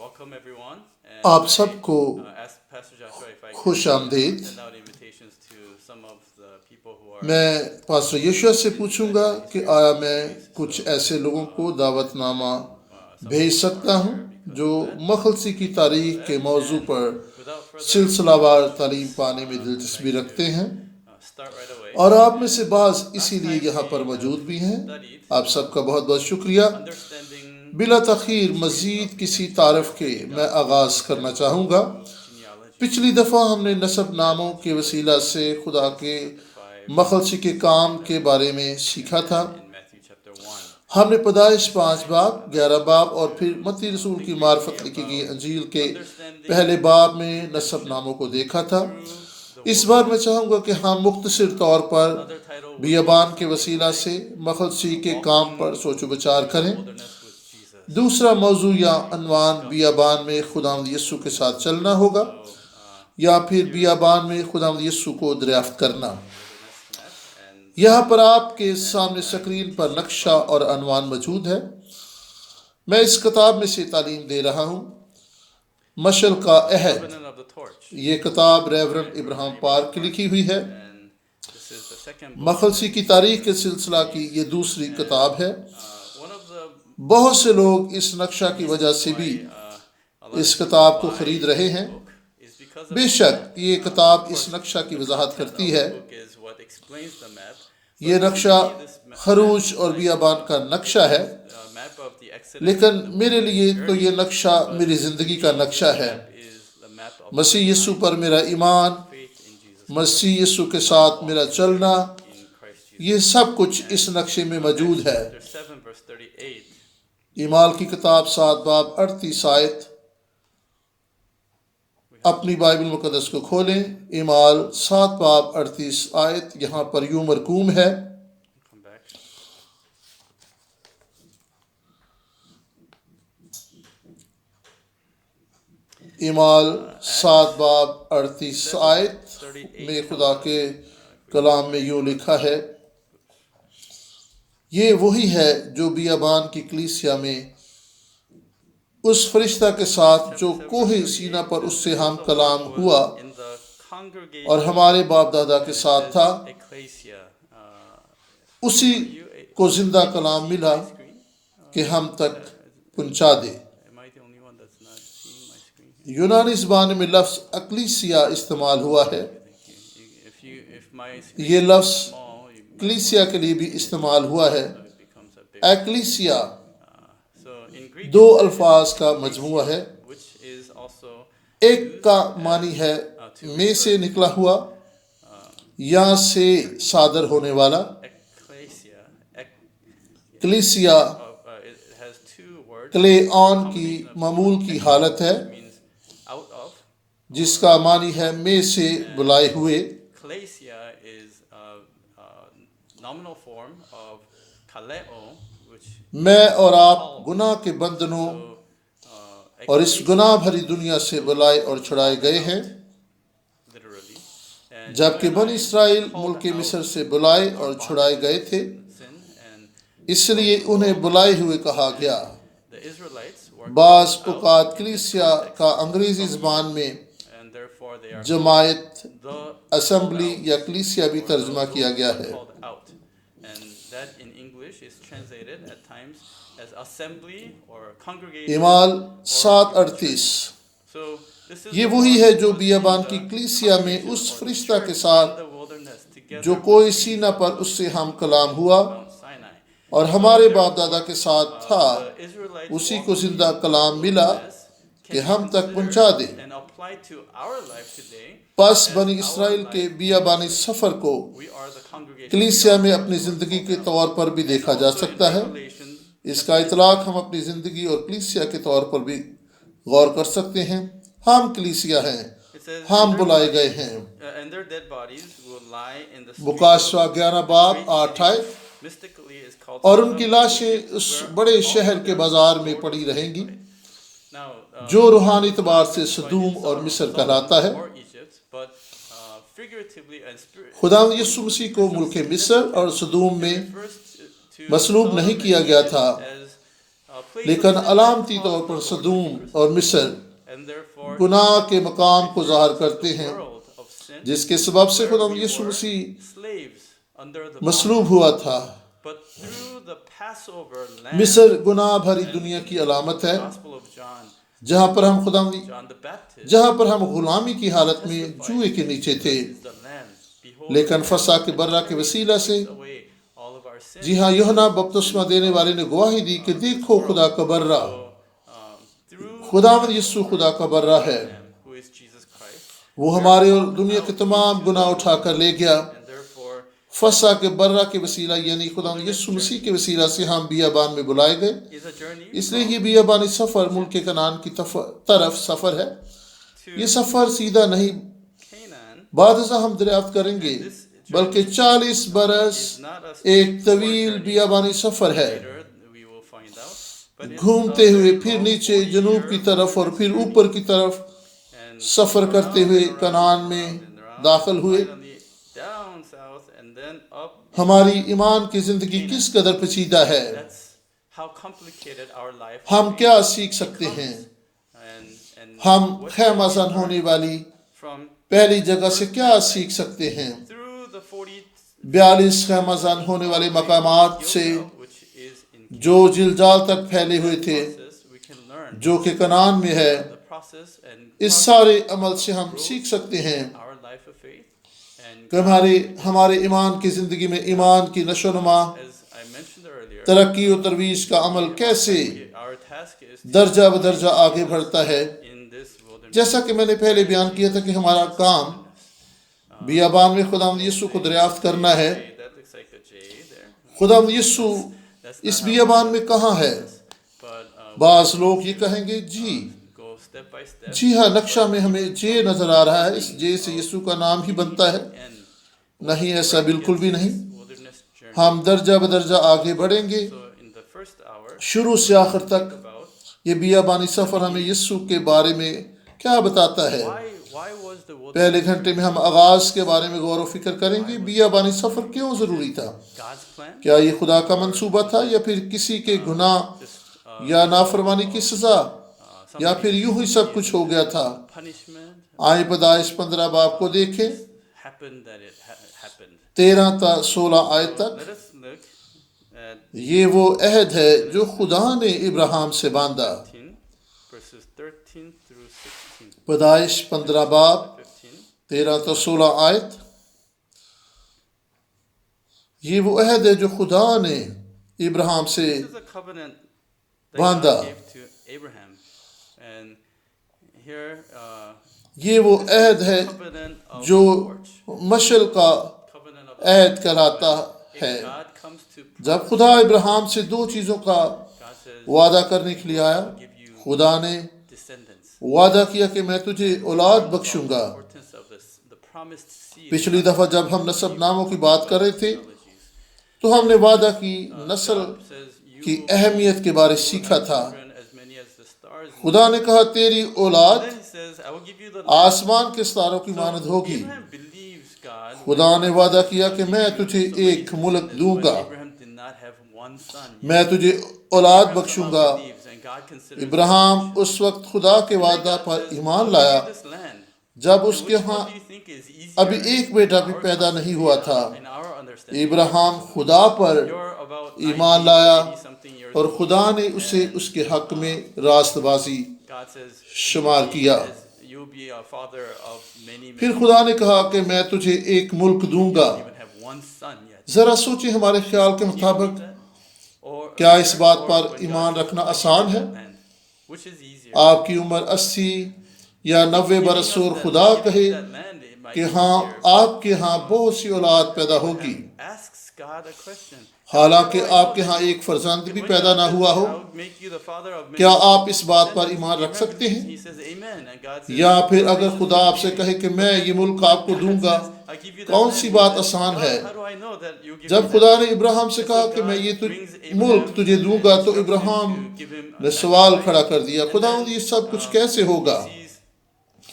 welcome everyone. آپ And سب کو I asked Pastor Joshua if I خوش could آمدید۔ send out invitations to some of the people who are میں pastor یشوع سے پوچھوں گا کہ آیا میں کچھ ایسے لوگوں کو دعوت نامہ بھیج سکتا ہوں جو مخلصی کی تاریخ کے موضوع پر without further سلسلہ وار تعلیم پانے میں دلچسپی رکھتے ہیں، start right away. اور آپ میں سے بعض اسی لیے یہاں پر موجود بھی ہیں۔ آپ سب کا بہت بہت شکریہ۔ Understanding بلا تاخیر مزید کسی تعارف کے میں آغاز کرنا چاہوں گا۔ genealogy پچھلی دفعہ ہم نے نسب ناموں کے وسیلہ سے خدا کے مخلصی کے کام کے بارے میں سیکھا تھا۔ in Matthew chapter 1. ہم نے پیدائش 5 باب 11 باب اور پھر متی رسول کی معرفت لکھی گئی انجیل کے پہلے باب میں نسب ناموں کو دیکھا تھا۔ اس بار میں چاہوں گا کہ ہم مختصر طور پر Another title would بیابان کے وسیلہ سے مخلصی کے کام پر سوچ و بچار کریں۔ wilderness with Jesus. دوسرا موضوع یا عنوان بیابان میں خداوند یسوع کے ساتھ چلنا ہوگا یا پھر بیابان میں خداوند یسوع کو دریافت کرنا۔ And یہاں پر آپ کے سامنے سکرین پر نقشہ اور عنوان موجود ہے۔ میں اس کتاب میں سے تعلیم دے رہا ہوں، مشعل کا عہد۔ Covenant of the Torch. یہ کتاب ریورنڈ ابراہیم پارک کی لکھی ہوئی ہے۔ And this is the second book. مخلصی کی تاریخ کے سلسلہ کی یہ دوسری کتاب ہے۔ One of the بہت سے لوگ اس نقشہ کی وجہ سے بھی اس کتاب کو خرید رہے ہیں۔ is because بے شک یہ کتاب اس نقشہ کی وضاحت کرتی ہے۔ book is what explains the map. یہ نقشہ خروش اور بیابان کا نقشہ ہے، Map of the Exodus لیکن میرے لیے تو یہ نقشہ میری زندگی کا نقشہ ہے۔ is the map of مسیح یسوع پر میرا ایمان، faith in Jesus مسیح یسوع کے ساتھ میرا چلنا، in Christ Jesus. یہ سب کچھ اس نقشے میں موجود ہے۔ Chapter 7 verse 38. اعمال کی کتاب 7 باب 38 آیت۔ اپنی بائبل مقدس کو کھولیں۔ اعمال 7 باب 38 آیت یہاں پر یوں مرقوم ہے۔ Come back. اعمال 7 باب 38 آیت میں خدا کے کلام میں یوں لکھا ہے، یہ وہی ہے جو بیابان کی کلیسیا میں اس فرشتہ کے ساتھ جو کوہ سینا پر اس سے ہم کلام ہوا In the congregation اور ہمارے باپ دادا کے ساتھ تھا، ecclesia. اسی کو زندہ کلام ملا کہ ہم تک پہنچا دے۔ Am I the only one that's not seeing my screen here? یونانی زبان میں لفظ اکلیسیا استعمال ہوا ہے۔ If my screen یہ لفظ is small, کلیسیا کے لیے بھی استعمال ہوا ہے۔ it becomes a big. ایکلیسیا So in Greek, دو الفاظ کا مجموعہ ہے۔ which is also ایک کا معنی ہے میں سے نکلا ہوا یا سے صادر ہونے والا۔ ecclesia. کلیسیا It has two words. کلے آن کی معمول کی حالت ہے، Means out of. جس کا معنی ہے میں سے بلائے ہوئے۔ Ecclesia is a nominal form of kaleo, which میں اور آپ گناہ کے بندنوں اور اس ecclesia گناہ بھری دنیا سے بلائے اور چھڑائے گئے ہیں، literally. And جبکہ بنی اسرائیل ملک مصر سے بلائے اور چھڑائے گئے تھے، sin, and اس لیے انہیں بلائے ہوئے کہا گیا۔ the Israelites were بعض اوقات کلیسیا کا انگریزی زبان میں and therefore they are جماعت، the اسمبلی یا کلیسیا بھی ترجمہ کیا گیا ہے۔ called out, and that in English is translated at times as assembly or congregation. اعمال 7:38۔ So this is یہ the وہی one ہے who جو was بیابان in کی the کلیسیا میں congregation اس or the فرشتہ کے church ساتھ in the wilderness together جو with کوئی Jesus سینہ پر on اس سے ہم کلام ہوا Mount Sinai. اور ہمارے باپ دادا کے ساتھ تھا، The Israelites اسی walking کو زندہ کلام ملا wilderness can کہ be ہم تک considered پہنچا دے۔ and applied to our life today. پس as بنی our اسرائیل کے life. بیابانی سفر کو We are the congregation. کلیسیا میں اپنی زندگی کے طور پر بھی دیکھا جا سکتا ہے۔ اس کا اطلاق ہم اپنی زندگی اور کلیسیا کے طور پر بھی غور کر سکتے ہیں۔ ہم کلیسیا ہیں، ہم بلائے گئے ہیں۔ And their dead bodies will lie in the streets مکاشفہ of 11 باب great 8 cities. آیت۔ Mystically is called اور ان Sodom کی and لاشیں Egypt, اس where بڑے also شہر کے there بازار was میں Lord پڑی رہیں گی، Now, جو روحانی اعتبار سے صدوم اور مصر کہلاتا ہے۔ or Egypt, but figuratively and spiritually. خدا یسوع مسیح کو ملک مصر اور صدوم میں مصلوب نہیں کیا گیا تھا، place لیکن of sin علامتی that طور caused per the Lord صدوم to be اور مصر crucified. And therefore, گناہ کے مقام کو ظاہر کرتے the ہیں world of sin, جس کے سبب سے where خدا we یسوع were مسیح slaves under the مصلوب bondage. ہوا تھا۔ But through the Passover lamb, مصر گناہ بھری دنیا کی علامت ہے Gospel of John, جہاں پر ہم John the Baptist, جہاں پر ہم غلامی کی حالت میں جوئے کے نیچے تھے، this is the lamb. Behold, لیکن the فسح lamb کے that برہ کے carries وسیلہ سے away all of our sins. جی ہاں یوحنا بپتسمہ دینے والے نے گواہی دی کہ دیکھو خدا کا برہ، Through خداوند یسوع خدا کا برہ ہے، Lamb, who is Jesus Christ, وہ ہمارے اور دنیا کے تمام گناہ اٹھا کر لے گیا۔ and therefore فسح کے برہ کے وسیلہ یعنی خداوند یسوع مسیح کے وسیلہ سے ہم بیابان میں بلائے گئے۔ is a journey اس لیے یہ بیابانی سفر ملک کنعان کی طرف سفر ہے۔ یہ to سفر سیدھا نہیں، Canaan. بعد ازاں ہم دریافت کریں گے، بلکہ 40 برس Is not a ایک straightforward طویل journey. بیابانی سفر ہے، Later we will find out. But it's گھومتے a ہوئے very پھر long نیچے 40-year جنوب کی طرف اور پھر wilderness اوپر کی طرف and سفر around کرتے ہوئے and around کنعان and میں around and around, داخل and ہوئے۔ finally down south and then up. ہماری ایمان کی زندگی کس قدر پیچیدہ ہے، That's how complicated our life ہم will be. کیا سیکھ سکتے ہیں، And ہم what خیمہ can we زن learn ہونے والی from پہلی جگہ سے کیا سیکھ سکتے ہیں؟ through the 42 خیمہ زن ہونے والے مقامات سے which is in جو جلجال تک پھیلے ہوئے تھے، process, we can learn جو کہ کنعان میں ہے، the process and اس سارے عمل سے ہم سیکھ سکتے ہیں our life of faith. And کہ ہمارے ایمان کی زندگی میں ایمان کی نشو و نما، as I mentioned earlier, ترقی و ترویج کا عمل کیسے our task is to درجہ بدرجہ آگے بڑھتا ہے۔ in this wilderness. جیسا کہ میں نے پہلے بیان کیا تھا کہ ہمارا کام بیابان میں خداوند یسوع کو دریافت کرنا ہے۔ That looks like a J there. خداوند یسوع That's اس not بیابان میں کہاں ہے؟ but بعض لوگ یہ کہیں گے جی go step by step. جی ہاں، نقشہ میں ہمیں جے نظر آ رہا ہے، اس جے سے یسوع کا نام ہی بنتا ہے۔ And نہیں، ایسا بالکل بھی نہیں، wilderness journey. ہم درجہ بدرجہ آگے بڑھیں گے So in the first hour شروع سے آخر تک۔ about یہ بیابانی سفر ہمیں یسوع کے بارے میں کیا بتاتا ہے؟ why was the wilderness پہلے گھنٹے میں ہم آغاز کے بارے میں غور و فکر کریں گے، بیابانی سفر کیوں ضروری تھا؟ God's plan? کیا یہ خدا کا منصوبہ تھا یا پھر کسی کے گناہ یا نافرمانی کی سزا، یا پھر یوں ہی سب کچھ ہو گیا تھا؟ Punishment آئیں پیدائش 15 باب کو دیکھیں، happened that it happened. 13 تا 16 آیت تک۔ Let us look at یہ وہ عہد ہے جو خدا نے ابراہیم سے باندھا۔ 13, verses 13 through 16. پیدائش 15 باب 15. 13 تا 16 آیت۔ یہ وہ عہد ہے جو خدا نے ابراہیم سے This is a covenant that باندھا۔ God gave to Abraham. And here, یہ وہ عہد ہے covenant of جو torch, مشل کا covenant of عہد کہلاتا ہے۔ if God comes to جب خدا ابراہیم سے 2 چیزوں کا God says, وعدہ کرنے کے لیے آیا، give you خدا نے descendants. وعدہ کیا کہ میں تجھے اولاد بخشوں گا۔ Importance of this, the promised seed. پچھلی دفعہ جب ہم نسب ناموں کی بات کر رہے تھے تو ہم نے وعدہ کی نسل Says you کی اہمیت کے بارے سیکھا تھا۔ children as many as the stars. خدا نے kہا تیری اولاد Then he says, I will give you the آسمان کے ستاروں کی مانند ہوگی۔ Abraham believes God. خدا نے وعدہ کیا کہ میں تجھے ایک ملک دوں گا، Abraham did not have one son. میں تجھے اولاد بخشوں گا۔ Believes, and God considers ابراہیم اس وقت خدا کے وعدہ پر ایمان لایا this land. جب اس کے ہاں What do you think is easier ابھی ایک بیٹا بھی پیدا نہیں ہوا تھا۔ in our understanding? ابراہیم خدا پر You're about ایمان لایا 90-something years اور old. خدا نے اسے اس کے حق میں راست بازی God says, شمار کیا۔ you'll be a father of many, پھر خدا نے کہا کہ میں تجھے ایک ملک دوں گا۔ even have one son yet. ذرا سوچیں ہمارے خیال کے مطابق Or کیا اس بات or پر when ایمان God رکھنا آسان ہے؟ land, which is easier? آپ کی عمر 80 یا 90 برس اور خدا کہے That land, it might کہ be ہاں easier. آپ کے ہاں بہت سی اولاد پیدا ہوگی، Asks God a question. حالانکہ آپ کے ہاں ایک فرزند بھی پیدا نہ ہوا ہو۔ I'll make you the father of many. کیا آپ اس بات پر ایمان رکھ سکتے ہیں؟ He says, Amen. And God says, یا پھر اگر خدا آپ سے کہے کہ میں یہ ملک آپ کو دوں گا، I give you the کون land. سی بات آسان ہے؟ How do I know that you give جب me خدا that? نے ابراہیم سے کہا کہ میں یہ ملک تجھے دوں گا تو ابراہیم نے سوال کھڑا کر دیا، خدا یہ سب کچھ کیسے ہوگا؟ Sees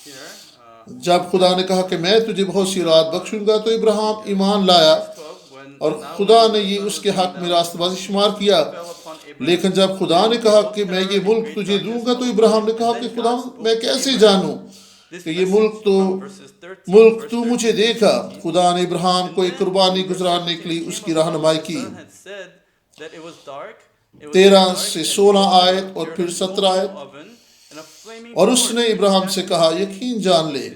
here, جب خدا نے کہا کہ میں تجھے بہت سی اولاد بخشوں گا تو ابراہیم ایمان لایا 12, when اور خدا نے یہ اس کے حق میں راست بازی شمار کیا۔ fell upon لیکن جب خدا نے کہا کہ میں یہ ملک تجھے دوں گا تو ابراہیم نے کہا کہ خدا میں کیسے جانوں کہ یہ ملک تو مجھے دے گا. خدا نے ابراہیم کو ایک قربانی گزارنے کے لیے اس کی رہنمائی کی. 13 سے 16 آیت اور پھر 17 آیت. اور اس نے ابراہیم سے کہا یقین جان لے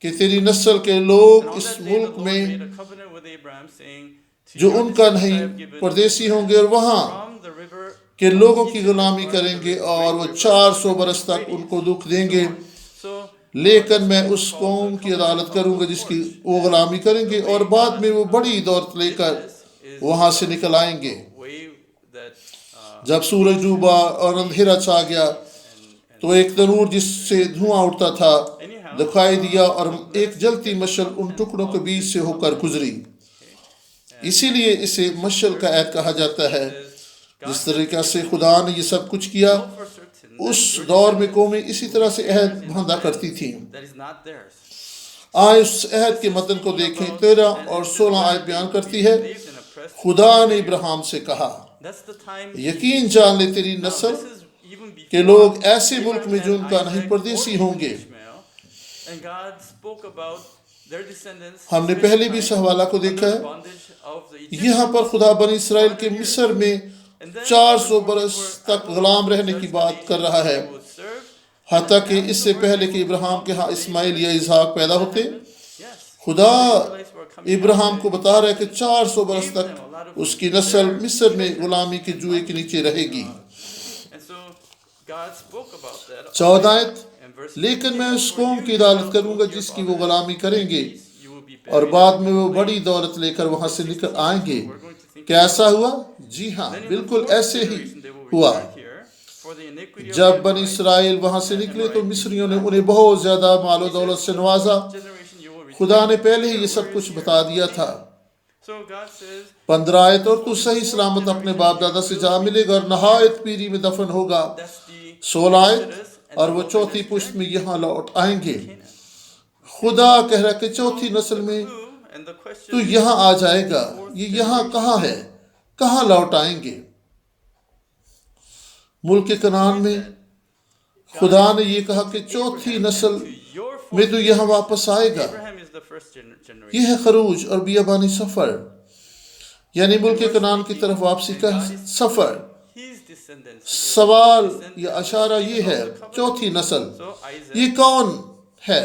کہ تیری نسل کے لوگ اس ملک میں جو ان کا نہیں پردیسی ہوں گے اور وہاں کے لوگوں کی غلامی کریں گے اور وہ 400 برس تک ان کو دکھ دیں گے. لیکن میں اس قوم کی عدالت کروں گا جس کی وہ غلامی کریں گے اور بعد میں وہ بڑی دولت لے کر وہاں سے نکل آئیں گے. جب سورج ڈوبا اور اندھیرا چھا گیا تو ایک تنور جس سے دھواں اٹھتا تھا دکھائی دیا اور ایک جلتی مشعل ان ٹکڑوں کے بیچ سے ہو کر گزری. اسی لیے اسے مشعل کا عہد کہا جاتا ہے. جس طریقے سے خدا نے یہ سب کچھ کیا اس دور میں قومیں اسی طرح سے عہد باندھا کرتی تھیں. آئے اس عہد کے متن کو دیکھیں. 13 اور 16 آیت بیان کرتی ہے خدا نے ابراہیم سے کہا یقین جان لے تیری نسل کہ لوگ ایسے ملک میں جو ان کا نہیں پردیسی ہوں گے. ہم نے پہلے بھی اس حوالہ کو دیکھا ہے. یہاں پر خدا بنی اسرائیل کے مصر میں 400 برس تک غلام رہنے کی بات کر رہا ہے. حتیٰ کہ اس سے پہلے کہ ابراہیم کے ہاں اسماعیل یا اسحاق پیدا ہوتے خدا ابراہیم کو بتا رہا ہے کہ 400 برس تک اس کی نسل مصر میں غلامی کے جوئے کے نیچے رہے گی. 14 آیت لیکن میں اس قوم کی عدالت کروں گا جس کی وہ غلامی کریں گے اور بعد میں وہ بڑی دولت لے کر وہاں سے نکل آئیں گے. کیسا ہوا؟ جی ہاں بالکل ایسے ہی ہوا. جب بنی اسرائیل وہاں سے نکلے تو مصریوں نے انہیں بہت زیادہ مال و دولت سے نوازا. خدا نے پہلے ہی یہ سب کچھ بتا دیا تھا. 15 آیت اور تو صحیح سلامت اپنے باپ دادا سے جا ملے گا اور نہایت پیری میں دفن ہوگا. 16 آیت اور وہ چوتھی پشت میں یہاں لوٹ آئیں گے. خدا کہہ رہا کہ چوتھی نسل میں تو یہاں آ جائے گا. یہ یہاں کہاں ہے؟ کہاں لوٹ آئیں گے؟ ملک کنعان میں. خدا نے یہ کہا کہ چوتھی نسل میں تو یہاں واپس آئے گا. یہ ہے خروج اور بیابانی سفر یعنی ملک کنعان کی طرف واپسی کا سفر. سوال یا اشارہ یہ ہے چوتھی نسل یہ کون ہے؟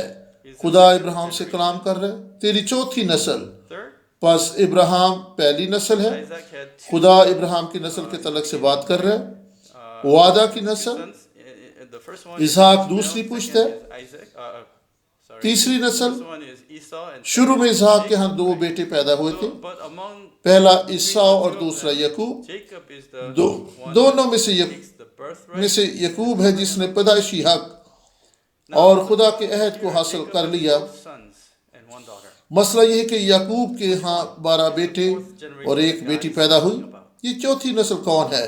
خدا ابراہیم سے کلام کر رہا ہے تیری چوتھی نسل. پس ابراہیم پہلی نسل ہے. خدا ابراہیم کی نسل کے تعلق سے بات کر رہا ہے. وعدہ کی نسل. اسحاق دوسری پشت ہے. تیسری نسل. شروع میں اسحاق کے ہاں 2 بیٹے پیدا ہوئے تھے. پہلا عیسیٰ اور دوسرا یعقوب. دونوں میں سے یعقوب ہے جس نے پیدائشی حق اور خدا کے عہد کو حاصل کر لیا. مسئلہ یہ ہے کہ یعقوب کے ہاں 12 بیٹے اور 1 بیٹی پیدا ہوئی. یہ چوتھی نسل کون ہے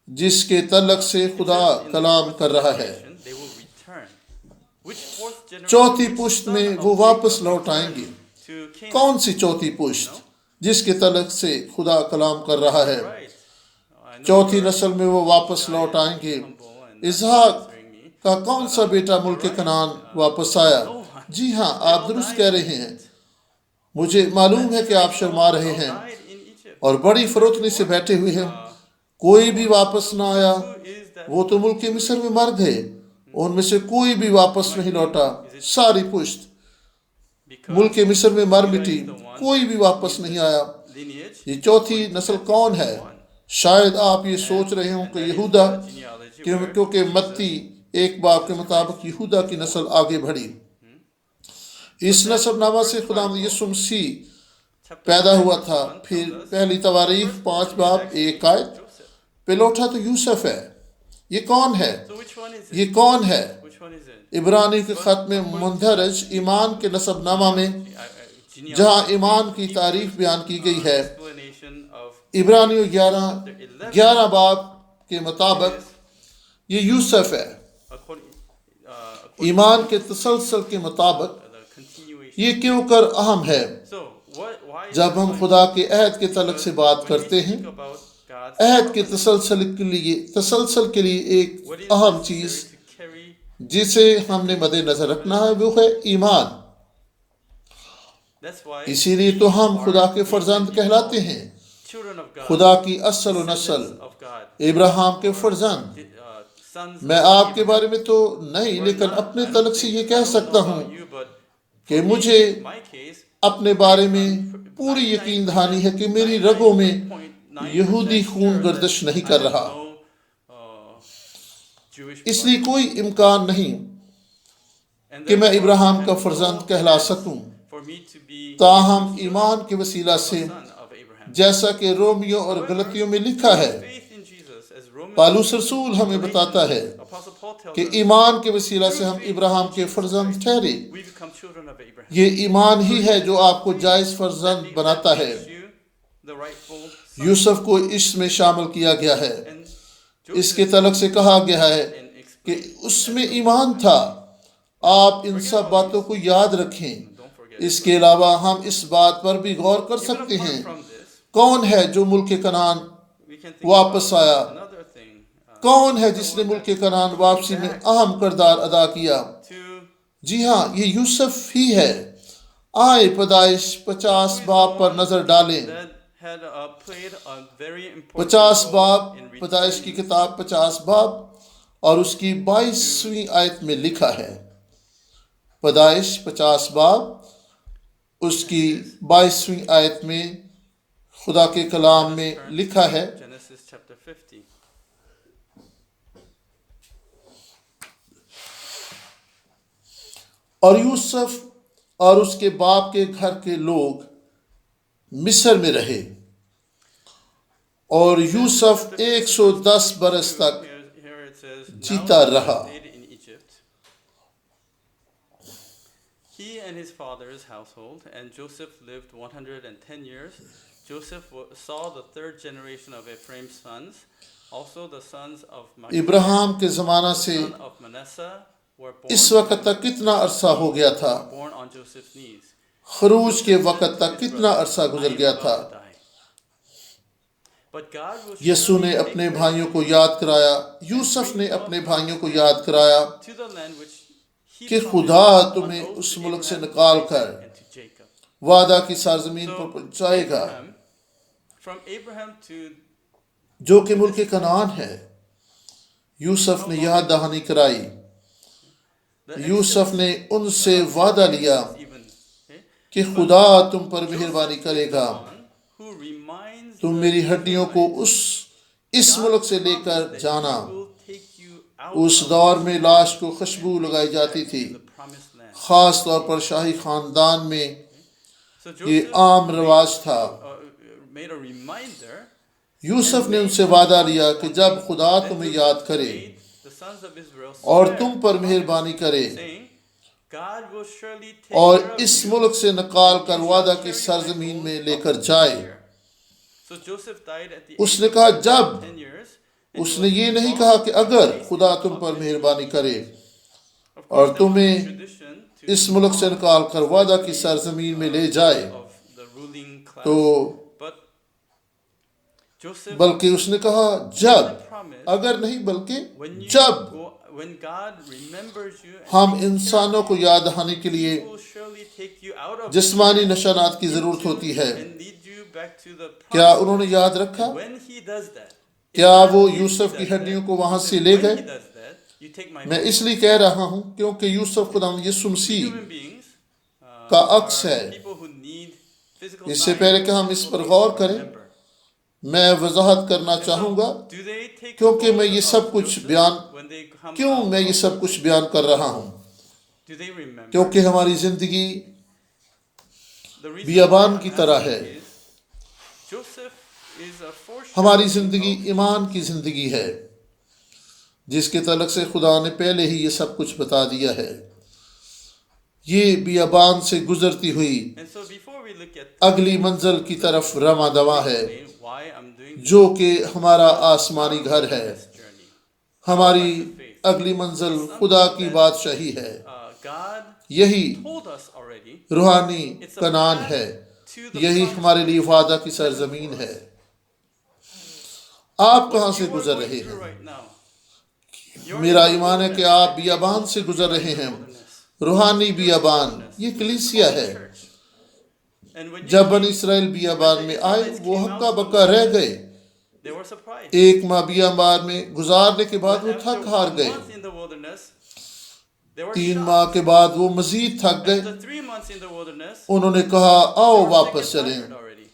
جس کے تعلق سے خدا کلام کر رہا ہے؟ چوتھی پشت میں وہ واپس لوٹ آئیں گے. کون سی چوتھی پشت جس کے تعلق سے خدا کلام کر رہا ہے؟ چوتھی نسل میں وہ واپس لوٹ آئیں گے. اسحاق کا کون سا بیٹا ملک کنعان واپس آیا؟ جی ہاں آپ درست کہہ رہے ہیں. مجھے معلوم ہے کہ آپ شرما رہے ہیں اور بڑی فروتنی سے بیٹھے ہوئے ہیں. کوئی بھی واپس نہ آیا. وہ تو ملک مصر میں مر گئے. ان میں سے کوئی بھی واپس نہیں لوٹا. ساری پشت ملک مصر میں مر مٹی. کوئی بھی واپس نہیں آیا. یہ چوتھی نسل کون ہے؟ شاید آپ یہ سوچ رہے ہوں کہ یہودا کیونکہ متی 1 باب کے مطابق یہودا کی نسل آگے بڑھی. اس نسب نامہ سے خداوند یسوع مسیح پیدا ہوا تھا. پھر پہلی تواریخ 5 باب 1 آیت پہ لوٹا تو یوسف ہے. یہ کون ہے؟ یہ کون ہے؟ عبرانی کے خط میں مندرج ایمان کے نسب نامہ میں جہاں ایمان کی تعریف بیان کی گئی ہے عبرانی 11 باب کے مطابق یہ یوسف ہے. ایمان کے تسلسل کے مطابق یہ کیوں کر اہم ہے؟ جب ہم خدا کے عہد کے تعلق سے بات کرتے ہیں God's عہد کے promises. تسلسل کے لیے ایک What is اہم necessary چیز to carry جسے ہم نے مد نظر رکھنا ہے وہ ہے ایمان. That's why اسی لیے تو ہم خدا کے فرزند کہلاتے ہیں. children of God, خدا کی اصل و نسل descendants of God, ابراہیم کے فرزند. sons میں of آپ کے Abraham. بارے میں تو نہیں We're لیکن not- اپنے I don't تعلق سے think- یہ I کہہ don't سکتا know ہوں about you, but کہ for me, مجھے my case, اپنے بارے میں پوری یقین دہانی ہے کہ میری رگوں میں یہودی خون گردش نہیں کر رہا. اس لیے کوئی امکان نہیں کہ میں ابراہیم کا فرزند کہلا سکوں. تاہم ایمان کے وسیلہ سے جیسا کہ رومیو اور غلطیوں میں لکھا ہے پالوس رسول ہمیں بتاتا ہے کہ ایمان کے وسیلہ سے ہم ابراہیم کے فرزند ٹھہرے. یہ ایمان ہی ہے جو آپ کو جائز فرزند بناتا ہے. یوسف کو اس میں شامل کیا گیا ہے. اس کے تعلق سے کہا گیا ہے کہ اس میں ایمان تھا. آپ ان سب باتوں کو یاد رکھیں. اس کے علاوہ ہم اس بات پر بھی غور کر سکتے ہیں کون ہے جو ملک کنعان واپس آیا. کون ہے جس نے ملک کنعان واپسی میں اہم کردار ادا کیا؟ جی ہاں، یہ یوسف ہی ہے. آئے پیدائش 50 باب پر نظر ڈالیں. 50 باب، پیدائش کی کتاب 50 باب اور اس کی 22ویں آیت میں لکھا ہے. پیدائش 50 باب اس کی 22ویں آیت میں خدا کے کلام میں لکھا ہے. Genesis chapter 50. اور یوسف اور اس کے باپ کے گھر کے لوگ مصر میں رہے اور یوسف 110 برس تک Here it says, جیتا now رہا. stayed in Egypt. He and his father's household and Joseph lived 110 years. Joseph saw the third generation of Ephraim's sons. Also the sons of Machir, ابراہیم کے زمانہ سے son of Manasseh, were us born وقت تک کتنا عرصہ ہو گیا تھا. on Joseph's knees. خروج کے وقت تک کتنا عرصہ گزر گیا تھا. But God will یسوع نے اپنے بھائیوں کو یاد کرایا، یوسف نے اپنے بھائیوں کو یاد کرایا to the land which he کہ promised خدا on تمہیں oath اس to ملک سے Abraham, نکال to کر Isaac, and to Jacob. وعدہ کی سرزمین پر پہنچائے گا From Abraham to جو کہ ملک کنعان ہے. یوسف نے یاد دہانی کرائی. یوسف نے ان سے وعدہ لیا even کہ خدا تم پر مہربانی کرے گا. who reminds تم میری ہڈیوں کو اس ملک سے لے کر جانا. will take you out اس دور میں لاش کو خوشبو لگائی جاتی تھی، of the promised land. خاص طور پر شاہی خاندان میں So یہ Joseph عام رواج تھا. made a reminder. یوسف نے ان سے وعدہ لیا کہ جب خدا تمہیں یاد کرے The sons of Israel اور swear, تم پر مہربانی کرے saying, God will surely take اور care of اس you. ملک سے نکال کر وعدہ کی سرزمین میں لے کر جائے. So Joseph died at the us age نے of کہا جب 10 years. اس نے یہ نہیں کہا کہ اگر خدا تم پر مہربانی کرے اور تمہیں Tradition to اس ملک سے نکال کر وعدہ کی سرزمین میں لے جائے of the ruling class. تو But Joseph بلکہ اس نے کہا جب، promised اگر نہیں بلکہ when you جب go, when God remembers you and ہم انسانوں کو یاد دہانی کے لیے will surely take you out of جسمانی نشانات کی ضرورت ہوتی ہے. and lead you back to the کیا promised انہوں نے یاد رکھا؟ land. When he does that, کیا وہ یوسف کی ہڈیوں کو وہاں سے لے گئے؟ when he does that, you take my میں اس لیے کہہ رہا ہوں کیونکہ یوسف خدا یسوع مسیح human beings کا عکس ہے. people who need physical اس سے signs پہلے کہ ہم اس پر غور کریں remember. میں وضاحت کرنا چاہوں گا Do they take کیونکہ the میں oath یہ of سب کچھ Joseph بیان when they come کیوں out میں یہ of سب کچھ بیان کر رہا ہوں؟ Do they remember? کیونکہ ہماری زندگی The reason بیابان why I'm کی طرح asking ہے. is Joseph is a foreshadowing ہماری زندگی of ایمان کی زندگی ہے جس کے تعلق سے خدا نے پہلے ہی یہ سب کچھ بتا دیا ہے. یہ بیابان سے گزرتی ہوئی And so before we look at اگلی منزل کی طرف رواں دواں ہے why I'm doing جو کہ ہمارا آسمانی گھر ہے. this journey, ہماری اگلی منزل خدا کی بادشاہی ہے. God یہی told us already. روحانی It's a کنعان path ہے. to the یہی promised ہمارے land. لیے وعدہ کی سرزمین ہے. آپ کہاں what سے you are گزر going رہے through ہیں؟ right now. You're میرا in the ایمان ہے کہ wilderness. آپ بیابان سے گزر رہے ہیں، Wilderness. روحانی بیابان، Wilderness. یہ This is کلیسیا called ہے۔ church. And when you جب بنی came, اسرائیل بیابان میں آئے Israelites وہ came hakka out to the بکا رہ wilderness, گئے، they were surprised. ایک ماہ بیابان میں گزارنے کے بعد But وہ after تھک ہار a گئے، month in the wilderness, they were 3 shocked. ماہ کے بعد وہ مزید تھک گئے، After 3 months in the wilderness, انہوں نے کہا they آؤ were sick واپس and چلیں، tired already.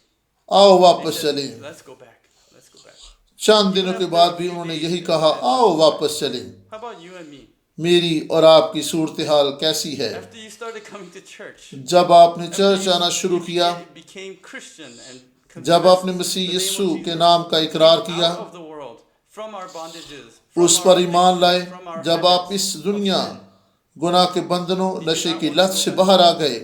آؤ They واپس said, چلیں۔ let's go back. Let's go back. چند دنوں کے بعد بھی انہوں نے یہی کہا آؤ واپس چلیں۔ How about you and me? میری اور آپ کی صورتحال کیسی ہے؟ After you started coming to church, جب آپ نے after چرچ you آنا شروع کیا، became Christian and جب آپ نے confessed مسیح the name of یسوع کے Jesus, نام کا اقرار came کیا، out of the world, from our bondages, from us our پر ایمان addictions, لائے، from our جب آپ habits اس of دنیا sin. گناہ کے بندنوں، Did you نشے not کی want to لت go سے back? باہر آ گئے،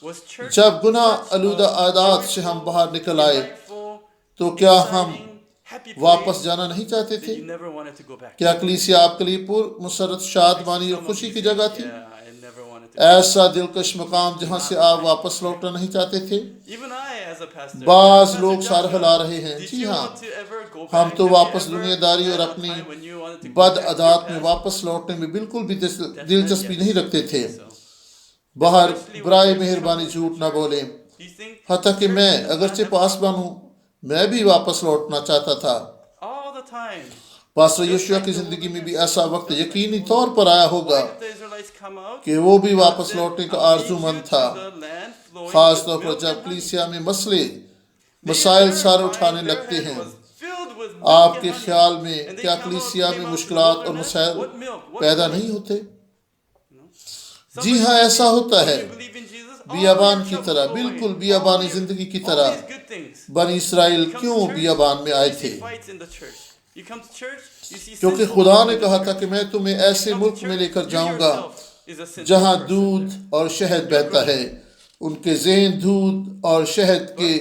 Was church جب گناہ such آلودہ a عادات سے ہم joyful, باہر نکل آئے delightful, تو کیا ہم exciting, happy واپس place جانا نہیں چاہتے that تھے؟ you never wanted to go back? کیا کلیسیا آپ کے لیے پر مسرت شادمانی اور Some of خوشی you کی say, جگہ تھی؟ yeah, I never wanted to go back. ایسا دلکش مقام جہاں سے آپ واپس لوٹنا نہیں چاہتے تھے؟ Even I, as a pastor, بعض Pastor لوگ سر Joshua, ہلا رہے ہیں، did جی you ہاں، want to ever go back? ہم تو Have you واپس ever دنیا داری اور had a اپنی time when you wanted to go بد back to your عادات میں past? واپس لوٹنے میں بالکل بھی Definite دلچسپی yes. نہیں رکھتے تھے۔ So, باہر especially when برائے there's مہربانی trouble in جھوٹ the نہ church. بولیں، Do you think حتیٰ کہ church میں does not اگرچہ have پاسبان trouble? ہوں، میں بھی واپس لوٹنا چاہتا تھا۔ All the time. Pastor Just یشوع like کی the زندگی میں بھی wilderness. ایسا وقت Just like یقینی the طور wilderness. پر آیا ہوگا Why did the Israelites come out? کہ وہ بھی God واپس said, لوٹنے کا I'll آرزو lead مند you تھا، to the land flowing خاص with طور پر milk جب and honey. کلیسیا میں مسئلے They, مسائل their سر mind, اٹھانے their لگتے head ہیں۔ was filled with milk آپ and کے honey. خیال میں And they کیا came کلیسیا میں out to the مشکلات اور wilderness. مسائل What milk? What پیدا honey? نہیں ہوتے؟ You know? جی Somebody ہاں، told ایسا me, ہوتا when ہے، you believe in Jesus, all بیابان your کی troubles طرح، go away. بالکل All بیابانی your- زندگی کی all طرح these good things. بنی اسرائیل You come کیوں to church, بیابان میں آئے you تھے؟ see fights in the church. You come to church, you see کیونکہ sinful خدا people نے in the کہا church. تھا کہ میں تمہیں You ایسے come to ملک میں لے church, کر you جاؤں گا yourself is a sinful جہاں person دودھ there. اور شہد You're بہتا growing. ہے۔ ان کے ذہن دودھ اور شہد کے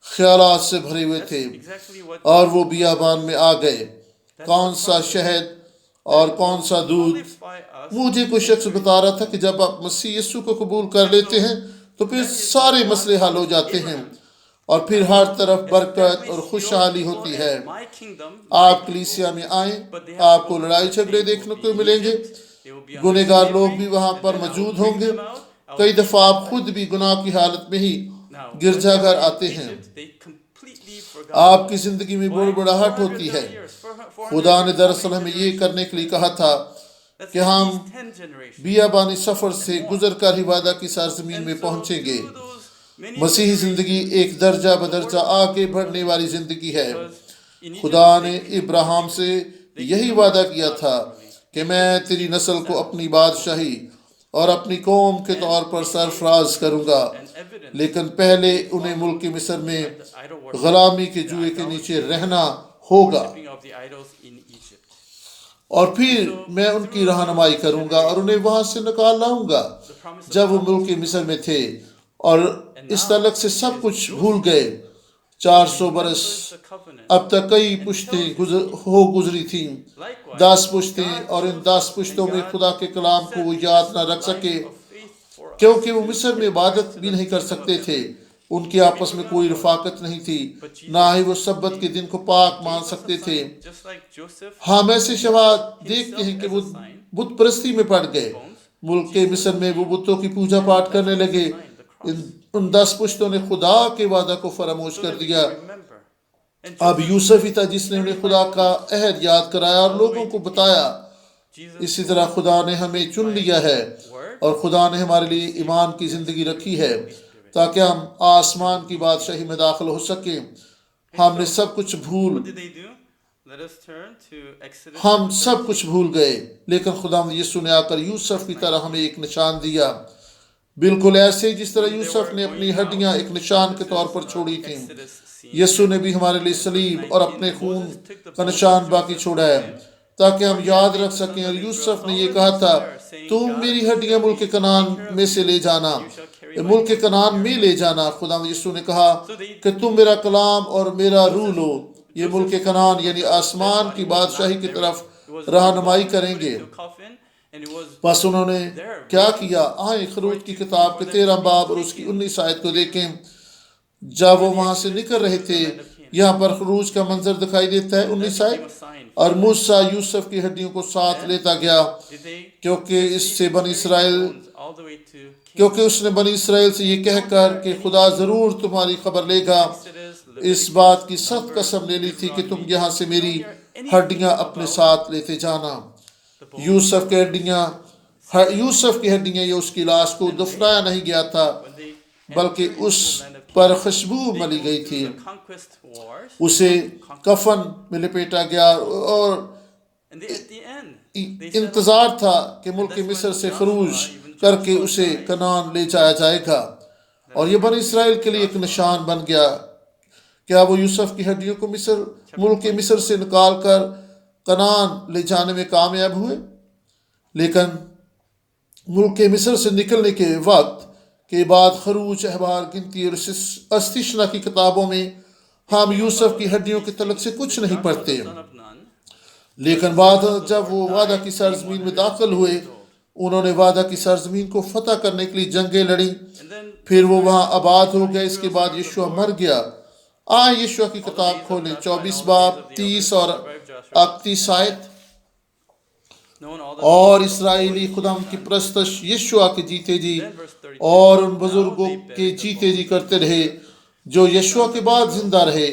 خیالات سے بھرے ہوئے That's تھے exactly what اور وہ بیابان میں آ گئے۔ کون سا شہد اور کون سا دودھ؟ qualify us مجھے کوئی شخص entering بتا رہا تھا کہ جب آپ مسیح یسوع کو قبول کر لیتے ہیں تو پھر سارے مسئلے حل ہو جاتے ہیں اور پھر ہر طرف برکت اور خوشحالی ہوتی ہے۔ my kingdom, آپ کلیسیا میں آئیں، آپ کو لڑائی جھگڑے دیکھنے کو ملیں گے، گنہگار لوگ بھی وہاں پر موجود ہوں گے، کئی دفعہ آپ خود بھی گناہ کی حالت میں ہی گرجا گھر آتے ہیں۔ آپ کی زندگی میں بڑبڑاہٹ ہوتی ہے۔ خدا نے دراصل ہمیں یہ کرنے کے لیے کہا تھا کہ ہم بیابانی سفر سے گزر کر ہی وعدہ کی سرزمین میں پہنچیں گے۔ مسیحی زندگی ایک درجہ بدرجہ آگے بڑھنے والی زندگی ہے۔ خدا نے ابراہیم سے یہی وعدہ کیا تھا کہ میں تیری نسل کو اپنی بادشاہی اور اپنی قوم کے طور پر سرفراز کروں گا، لیکن پہلے انہیں ملک مصر میں غلامی کے جوئے کے نیچے رہنا ہوگا، اور پھر میں ان کی رہنمائی کروں گا اور انہیں وہاں سے نکال لاؤں گا۔ جب وہ ملک مصر میں تھے اور اس تعلق سے سب کچھ بھول گئے، 400 برس اب تک کئی پشتیں گزری تھیں، 10 پشتیں، اور ان 10 پشتوں میں خدا کے کلام کو وہ یاد نہ رکھ سکے کیونکہ وہ مصر میں عبادت بھی نہیں کر سکتے تھے، ان کی آپس میں کوئی رفاقت نہیں تھی، نہ ہی وہ سبت کے دن کو پاک مان سکتے تھے۔ ہم ایسے شواہد دیکھتے ہیں کہ وہ بت پرستی میں پڑ گئے، ملک مصر میں وہ بتوں کی پوجا پاٹ کرنے لگے۔ ان 10 پشتوں نے خدا کے وعدہ کو فراموش کر دیا۔ اب یوسف ہی تھا جس نے انہیں خدا کا عہد یاد کرایا اور لوگوں کو بتایا۔ اسی طرح خدا نے ہمیں چن لیا ہے اور خدا نے ہمارے لیے ایمان کی زندگی رکھی ہے تاکہ ہم آسمان کی بادشاہی میں داخل ہو سکیں۔ ہم نے سب کچھ بھول گئے، لیکن خدا یسوع نے آ کر یوسف کی طرح ہمیں ایک نشان دیا، بالکل ایسے جس طرح یوسف نے اپنی ہڈیاں ایک نشان کے طور پر چھوڑی تھیں۔ یسوع نے بھی ہمارے لیے صلیب اور اپنے خون کا نشان باقی چھوڑا ہے تاکہ ہم یاد رکھ سکیں، اور یوسف نے یہ کہا تھا تم میری ہڈیاں ملک کنعان میں سے لے جانا، ملک کنعان میں لے جانا۔ خدا یسوع نے کہا کہ تم میرا کلام اور میرا روح لو، یہ ملک کنعان یعنی آسمان کی بادشاہی کی طرف رہنمائی کریں گے۔ پس انہوں نے کیا کیا؟ آئیں خروج کی کتاب کے 13 باب اور اس کی 19 آیت کو دیکھیں۔ جب وہ وہاں سے نکل رہے تھے یہاں پر خروج کا منظر دکھائی دیتا ہے 19 آیت. اور موسیٰ یوسف کی ہڈیوں کو ساتھ لیتا گیا کیونکہ اس نے بنی اسرائیل سے یہ کہہ کر کہ خدا ضرور تمہاری خبر لے گا اس بات کی سخت قسم لے لی تھی کہ تم یہاں سے میری ہڈیاں اپنے ساتھ لیتے جانا. یوسف کی ہڈیاں یا اس کی لاش کو دفنایا نہیں گیا تھا بلکہ اس پر خوشبو ملی گئی تھی. اسے کفن میں لپیٹا گیا اور انتظار تھا کہ ملک مصر سے خروج کر کے اسے کنعان لے جایا جائے گا. اور یہ بنی اسرائیل کے لیے ایک نشان بن گیا. کیا وہ یوسف کی ہڈیوں کو ملک مصر سے نکال کر کنعان لے جانے میں کامیاب ہوئے؟ لیکن ملک مصر سے نکلنے کے وقت کے بعد خروج، احبار، گنتی اور استثنا کی کتابوں میں ہم یوسف کی ہڈیوں کے تعلق سے کچھ نہیں پڑھتے. لیکن بعد جب وہ وعدہ کی سرزمین میں داخل ہوئے انہوں نے وعدہ کی سرزمین کو فتح کرنے کے لیے جنگیں لڑیں، پھر وہ وہاں آباد ہو گئے. اس کے بعد یشوع مر گیا. آئیں یشوع کی کتاب کھولیں 24 باب 30 اور 31 آیت. اور اسرائیلی خداوند کی پرستش یشوع کے جیتے جی اور ان بزرگوں کے جیتے جی کرتے رہے جو یشوع کے بعد زندہ رہے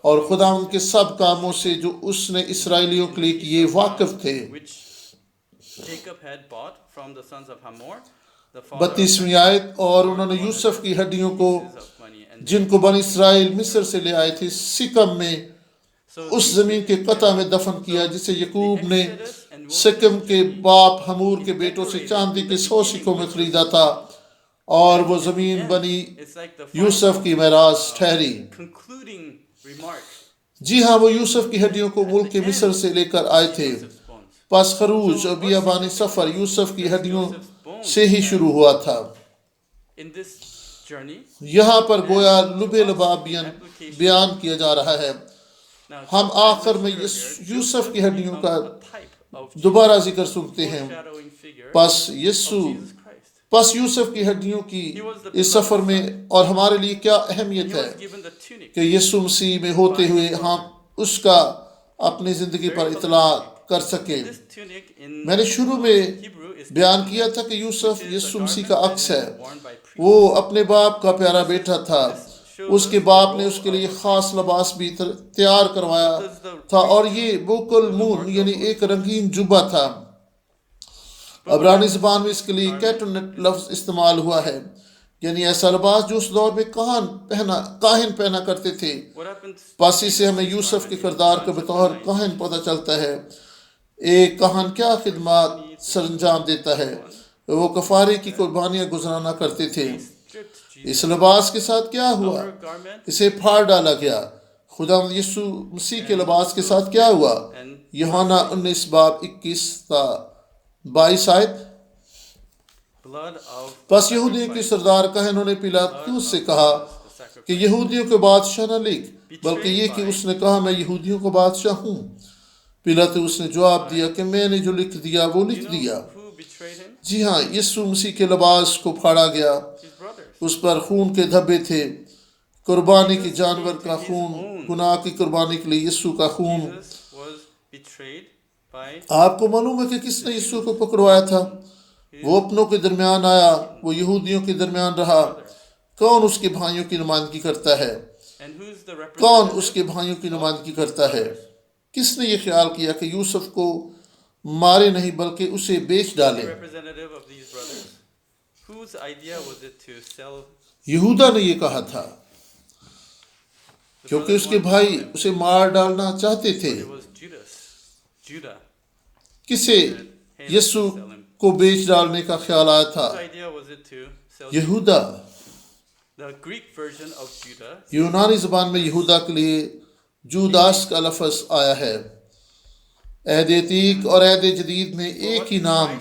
اور خداوند کے سب کاموں سے جو اس نے اسرائیلیوں کے لیے کیے واقف تھے. 32ویں آیت. اور انہوں نے یوسف کی ہڈیوں کو جن کو بنی اسرائیل مصر سے لے آئے تھے سکم میں اس زمین کے قطع میں دفن کیا جسے یعقوب نے سکم کے باپ حمور کے بیٹوں سے چاندی کے 100 سکوں میں خریدا تھا اور وہ زمین بنی یوسف کی میراث ٹھہری. جی ہاں، وہ یوسف کی ہڈیوں کو ملک مصر سے لے کر آئے تھے. پس خروج اور بیابانی سفر یوسف کی ہڈیوں سے ہی شروع ہوا تھا. یہاں پر گویا لب لباب بیان کیا جا رہا ہے. ہم آخر میں یوسف کی ہڈیوں کا دوبارہ ذکر سنتے ہیں. پس یوسف کی ہڈیوں کی اس سفر میں اور ہمارے لیے کیا اہمیت ہے کہ یسوع مسیح میں ہوتے ہوئے ہم اس کا اپنی زندگی پر اطلاع کر سکیں. میں نے شروع میں بیان کیا تھا کہ یوسف یسوع مسیح کا عکس ہے. وہ اپنے باپ کا پیارا بیٹا تھا. اس کے باپ نے اس کے لیے خاص لباس بھی تیار کروایا تھا اور یہ بوک المون یعنی ایک رنگین جبہ تھا. عبرانی زبان میں اس کے لیے کیٹونٹ لفظ استعمال ہوا ہے یعنی ایسا لباس جو اس دور میں کاہن پہنا کرتے تھے. پس سے ہمیں یوسف کے کردار کا بطور کاہن پتہ چلتا ہے. ایک کاہن کیا خدمات سر انجام دیتا ہے؟ وہ کفارے کی قربانیاں گزرانا کرتے تھے. اس لباس کے ساتھ کیا ہوا؟ اسے پھاڑ ڈالا گیا. خداوند یسوع مسیح کے لباس کے ساتھ کیا ہوا؟ یوحنا 19 باب 21 تا 22 آیت. پس یہودیوں کے سردار کاہنوں نے پیلاطس سے کہا کہ یہودیوں کو بادشاہ نہ لکھ بلکہ یہ کہ اس نے کہا میں یہودیوں کو بادشاہ ہوں. پیلاطس نے جواب دیا کہ میں نے جو لکھ دیا وہ لکھ دیا. جی ہاں، یسوع مسیح کے لباس کو پھاڑا گیا. اس پر خون کے دھبے تھے. قربانی کے جانور کا خون، گناہ کی قربانی کے لیے یسوع کا خون. آپ کو معلوم ہے کہ کس نے یسوع کو پکڑوایا تھا؟ وہ اپنوں کے درمیان آیا، وہ یہودیوں کے درمیان رہا. کون اس کے بھائیوں کی نمائندگی کرتا ہے؟ کون اس کے بھائیوں کی نمائندگی کرتا ہے؟ کس نے یہ خیال کیا کہ یوسف کو مارے نہیں بلکہ اسے بیچ ڈالے؟ یہودا نے یہ کہا تھا کیونکہ اس کے بھائی اسے مار ڈالنا چاہتے تھے. کسے یسوع کو بیچ ڈالنے کا خیال آیا تھا؟ یہودا. یونانی زبان میں یہودا کے لیے جوداس کا لفظ آیا ہے. عہد عتیق اور عہد جدید میں ایک ہی نام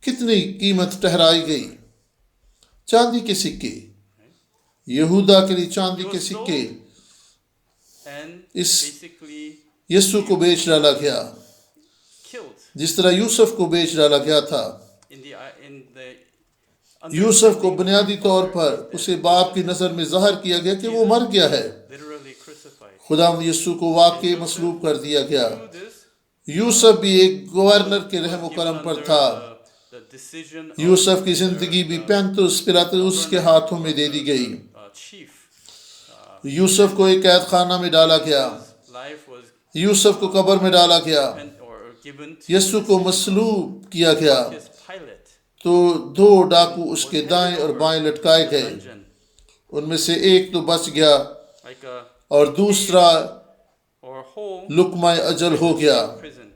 کتنی قیمت ٹھہرائی گئی. چاندی کے سکے. یہودا کے لیے چاندی کے سکے. اس یسوع کو بیچ ڈالا گیا جس طرح یوسف کو بیچ ڈالا گیا تھا. یوسف کو بنیادی طور پر اسے باپ کی نظر میں ظاہر کیا گیا کہ وہ مر گیا ہے. literally crucified. خداوند یسوع کو واقعی مصلوب کر دیا گیا. Through this, یوسف بھی ایک گورنر کے رحم و کرم پر under تھا. the decision of یوسف کی زندگی بھی پینتوس پلاطس کے ہاتھوں میں دے دی گئی. chief. یوسف کو ایک قید خانہ میں ڈالا گیا. Life was یوسف کو قبر میں ڈالا گیا. given to یسوع کو مصلوب کیا گیا his pilot. تو 2 ڈاکو اس کے دائیں اور بائیں لٹکائے گئے. Dungeon, ان میں سے ایک تو بچ گیا like a اور دوسرا or hole لقمہ اجل ہو گیا. prison.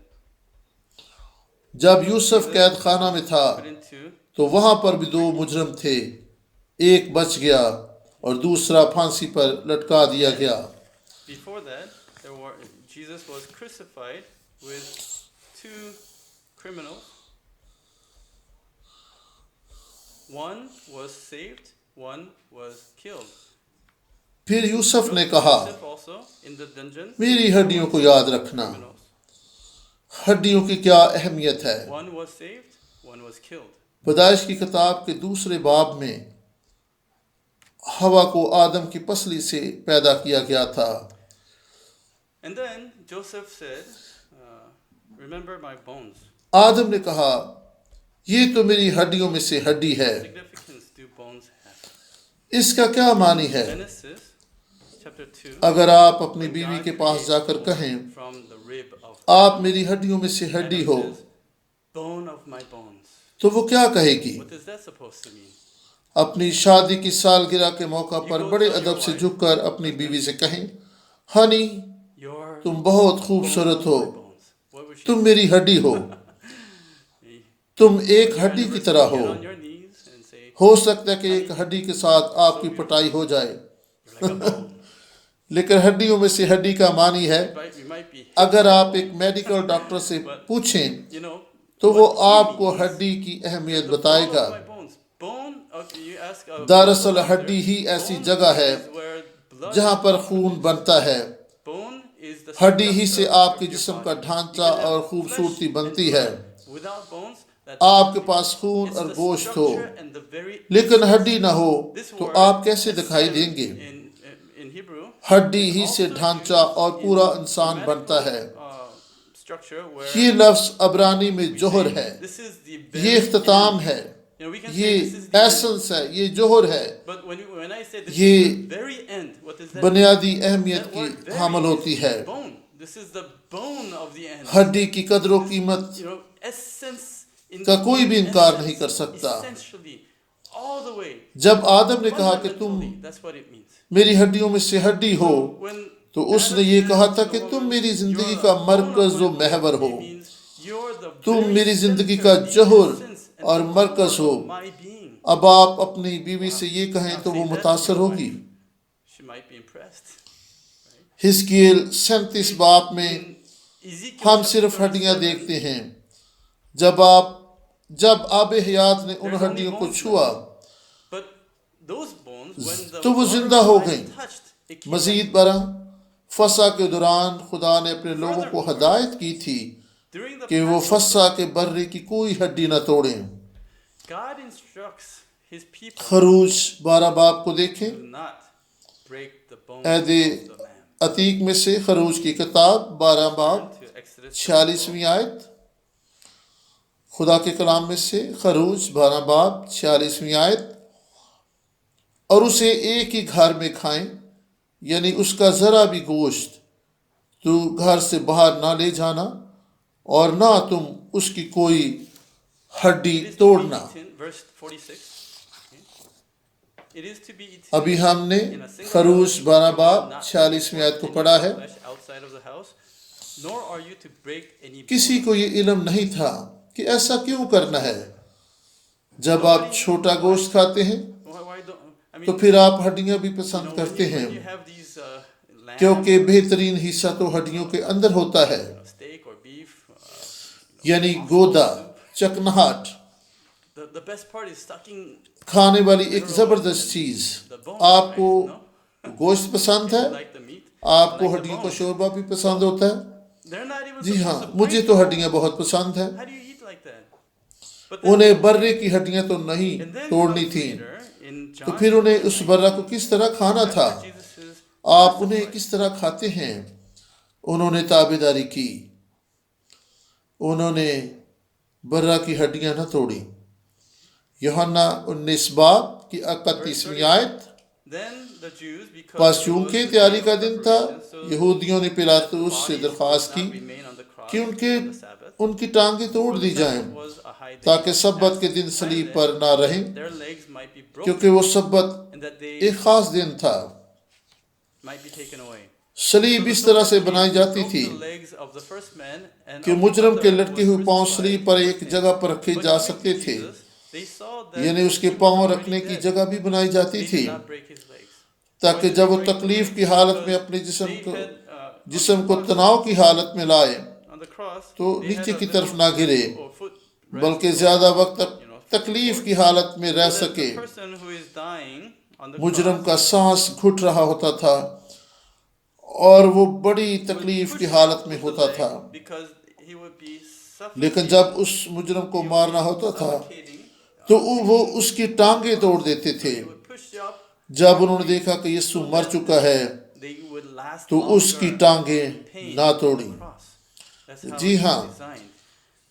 جب یوسف قید خانہ میں تھا Put into تو وہاں پر بھی 2 مجرم تھے. ایک بچ گیا اور دوسرا پھانسی پر لٹکا دیا گیا. before that, Jesus was crucified with 2 criminals. One was saved, one was killed. پھر یوسف نے کہا Joseph also in the dungeon. میری ہڈیوں کو یاد رکھنا. Criminals. ہڈیوں کی کیا اہمیت ہے. One was saved, one was killed. پیدائش کی کتاب کے 2 باب میں ہوا کو آدم کی پسلی سے پیدا کیا گیا تھا. And then Joseph said, remember my bones. آدم نے کہا یہ تو میری ہڈیوں میں سے ہڈی ہے. Significance do bones have? اس کا کیا معنی ہے؟ Genesis chapter 2. اگر آپ اپنی بیوی کے پاس جا کر کہیں From the rib of آپ میری ہڈیوں میں سے ہڈی ہو Adam says, bone of my bones. تو وہ کیا کہے گی؟ What is that supposed to mean? اپنی شادی کی سالگرہ کے موقع پر بڑے ادب سے جھک کر اپنی بیوی سے کہیں ہنی Your تم بہت خوبصورت ہو، bones. What would she تم میری ہڈی ہو، say? تم ایک ہڈی کی طرح ہو. Get on your knees and say, ہو سکتا ہے کہ ایک ہڈی کے ساتھ آپ کی پٹائی ہو جائے، you're like a bone. لیکن ہڈیوں میں سے ہڈی کا معنی ہے We might be, اگر آپ ایک میڈیکل ڈاکٹر سے پوچھیں you know, تو وہ what he آپ کو means, ہڈی کی اہمیت the بتائے bone God. of my bones. Bone, okay, you ask a دراصل doctor, ہڈی ہی ایسی bone جگہ ہے is where blood جہاں is پر pumped. خون بنتا ہے. Bone is the ہڈی ہی سے structure آپ کے of your جسم کا body. ڈھانچہ You can have اور flesh خوبصورتی and بنتی ہے. blood. Without bones, that's آپ کے nothing. پاس خون It's اور the گوشت ہو structure and the very لیکن essence. ہڈی نہ ہو This تو word, آپ کیسے دکھائی essence, دیں گے؟ in Hebrew, ہڈی ہی is سے also ڈھانچہ used اور in پورا انسان medical, بنتا ہے. structure where یہ لفظ عبرانی میں we جوہر say, ہے، this is the یہ very اختتام end. ہے، You know, we can say یہ this is the end. Essence ہے، یہ جوہر ہے. But when I say this یہ is the very end, what does that mean? بنیادی اہمیت That کی word very حامل ہوتی is ہے. bone. This is the bone of the end. ہڈی کی قدر و قیمت You know, essence in کا کوئی بھی انکار essence, نہیں کر سکتا. essentially, all the way, جب آدم نے کہا کہ تم fundamentally, that's what it means. میری ہڈیوں میں سے ہڈی ہو So when تو اس نے Adam یہ says کہا تھا to کہ the تم woman, میری زندگی "You're کا a bone of مرکز my و bone," محور ہو. it means you're the تم very میری زندگی center, کا the جوہر essence and اور the مرکز core who. of my being. اب آپ اپنی بیوی سے یہ کہیں تو وہ متاثر ہوگی. She might be impressed. حزقیل 37 باب میں Ezekiel ہم chapter صرف ہڈیاں 37, دیکھتے ہیں. جب آب حیات نے ان there's only ہڈیوں کو bones چھوا left. But those bones, when the تو وہ water زندہ of ہو life گئیں. touched, it came مزید back. برآں فسح کے دوران خدا نے اپنے لوگوں کو ہدایت کی تھی During the کہ وہ Passover, فسح کے برے کی کوئی ہڈی نہ توڑیں. God instructs his people خروج 12 باب کو دیکھیں. do not break the bones عہد of the lamb. عتیق میں سے خروج کی کتاب 12 باب Turn to Exodus 46ویں آیت. خدا کے کلام میں سے خروج 12 باب 46ویں آیت. اور اسے ایک ہی گھر میں کھائیں، یعنی اس کا ذرا بھی گوشت تو گھر سے باہر نہ لے جانا اور نہ تم اس کی کوئی ہڈی It is to be توڑنا. eaten, verse 46. Okay. It is to be eaten ابھی ہم نے in a single خروج house. 12 You باب are not to 46ویں آیت کو report پڑھا any ہے. flesh outside of the house, nor are you to break any کسی bone. کو یہ علم نہیں تھا کہ ایسا کیوں کرنا ہے. جب آپ چھوٹا گوشت کھاتے ہیں Why don't, I mean, تو پھر آپ ہڈیاں بھی you know, پسند کرتے ہیں، when you have these lamb, کیونکہ بہترین حصہ تو ہڈیوں کے اندر ہوتا ہے، steak or beef, یعنی گودا، چکناہٹ. the best part is sucking کھانے والی ایک زبردست چیز. the bone. آپ کو No? گوشت پسند ہے، You like the meat? آپ کو I like the ہڈیوں کا bones. شوربہ بھی پسند ہوتا ہے. They're not even جی ہاں، supposed to مجھے break تو the ہڈیاں bone. بہت پسند ہیں. How do you eat like that? But then, انہیں برے کی ہڈیاں تو نہیں and then توڑنی comes تھیں، later in تو John پھر انہیں chapter اس 9, برہ کو کس طرح کھانا تھا؟ after Jesus' آپ انہیں crucified. کس طرح کھاتے ہیں؟ انہوں نے تابعداری کی، انہوں نے برہ کی ہڈیاں نہ توڑی۔ یوحنا 19 باب کی 31ویں آیت۔ Then the Jews, because پس it was چونکہ the تیاری day کا of دن تھا، preparation, so یہودیوں نے that the پیلاطس سے bodies درخواست would کی not remain on the cross کہ on the Sabbath. ان کی ٹانگیں توڑ For دی the جائیں Sabbath was a high day, تاکہ سبت کے as then صلیب by per then نہ رہیں، their legs might be کیونکہ broken وہ سبت and that they ایک خاص دن تھا۔ might be taken away. صلیب اس طرح سے بنائی جاتی broke تھی the legs of the first man and کہ of the مجرم کے other لٹکے who ہوئے was پاؤں crucified صلیب پر with ایک him. جگہ پر رکھے But جا coming سکتے to تھے، Jesus, they saw that یعنی اس کے he was پاؤں already رکھنے کی dead. جگہ بھی بنائی جاتی They تھی did not break his legs. تاکہ Why did جب they وہ break the تکلیف legs? کی حالت میں Because اپنے جسم they کو had, on جسم the کو cross, تناؤ کی حالت میں لائے on the cross, تو they had نیچے a کی طرف little نہ گرے، foot rest بلکہ or, زیادہ وقت تک you know, تکلیف foot کی حالت میں رہ so that سکے۔ the person who is dying on the مجرم cross کا سانس گھٹ رہا ہوتا تھا اور وہ بڑی would تکلیف push کی up حالت میں with the ہوتا leg تھا، because he would be لیکن suffocating. جب اس مجرم کو He would مارنا be ہوتا تھا suffocating, تو next وہ to اس کی ٹانگیں توڑ دیتے so تھے۔ he would push up جب انہوں نے دیکھا کہ یسوع so مر that چکا ہے they would last تو اس کی longer ٹانگیں in pain نہ on the توڑی۔ cross. That's how G it ہاں، was designed.